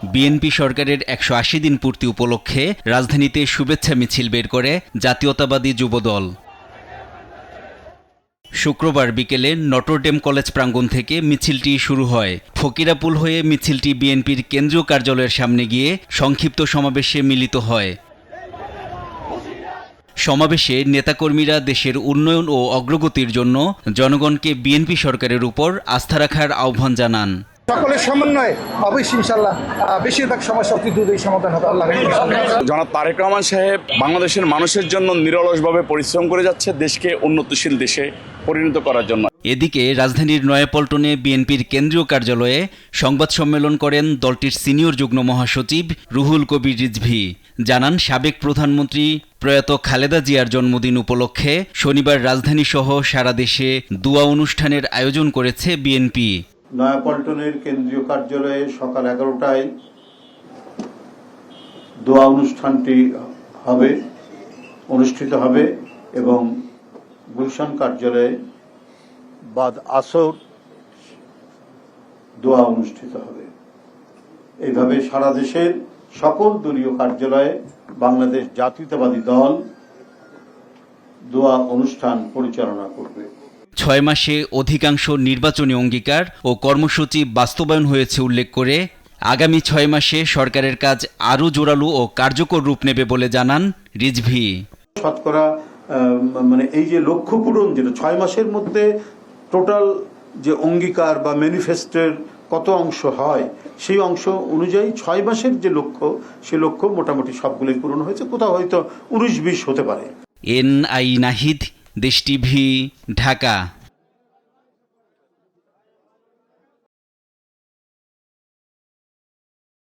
BNP সরকারের ১৮০ দিন পূর্তি উপলক্ষে রাজধানীতে শুভেচ্ছা মিছিল বের করে জাতীয়তাবাদী যুবদল। শুক্রবার বিকেলে নটরডেম কলেজ প্রাঙ্গণ থেকে মিছিলটি শুরু হয়। ফকিরাপুল হয়ে মিছিলটি বিএনপির কেন্দ্রীয় কার্যালয়ের সামনে গিয়ে সংক্ষিপ্ত সমাবেশে মিলিত হয়। সমাবেশে নেতাকর্মীরা দেশের উন্নয়ন ও অগ্রগতির জন্য জনগণকে বিএনপি সরকারের উপর আস্থা রাখার আহ্বান জানান। সকলের সমন্বয়ে অবশ্যই ইনশাআল্লাহ বেশিরভাগ সমস্যা অতি দ্রুতই সমাধান হবে আল্লাহ। জনাব তারেক রহমান সাহেব বাংলাদেশের মানুষের জন্য নিরলসভাবে পরিশ্রম করে যাচ্ছে দেশকে উন্নতশীল দেশে পরিণত করার জন্য। এদিকে রাজধানীর নয়াপল্টনে বিএনপির কেন্দ্রীয় কার্যালয়ে সংবাদ সম্মেলন করেন দলটির সিনিয়র যুগ্ম মহাসচিব রুহুল কবির রিজভী। জানান, সাবেক প্রধানমন্ত্রী প্রয়াত খালেদা জিয়ার জন্মদিন উপলক্ষে শনিবার রাজধানীসহ সারা দেশে দোয়া অনুষ্ঠানের আয়োজন করেছে বিএনপি। নয়াপল্টনের কেন্দ্রীয় কার্যালয়ে সকাল 11টায় দোয়া অনুষ্ঠানটি অনুষ্ঠিত হবে এবং গুলশান কার্যালয়ে বাদ আসর দোয়া অনুষ্ঠিত হবে। এইভাবে সারা দেশের সকল দলীয় কার্যালয়ে বাংলাদেশ জাতীয়তাবাদী দল দোয়া অনুষ্ঠান পরিচালনা করবে। 6 মাসে অধিকাংশ নির্বাচনী অঙ্গীকার ও কর্মসূচি বাস্তবায়ন হয়েছে উল্লেখ করে আগামী 6 মাসে সরকারের কাজ আরও জোরালো ও কার্যকর রূপ নেবে বলে জানান রিজভী। শতকরা এই যে লক্ষ্য পূরণ, যেটা 6 মাসের মধ্যে টোটাল যে অঙ্গীকার বা ম্যানিফেস্টোর কত অংশ হয়, সেই অংশ অনুযায়ী 6 মাসের যে লক্ষ্য, সে লক্ষ্য মোটামুটি সবগুলোই পূরণ হয়েছে। কোথাও হয়তো 19-20 হতে পারে। NI নাহিদ, দেশ টিভি, ঢাকা।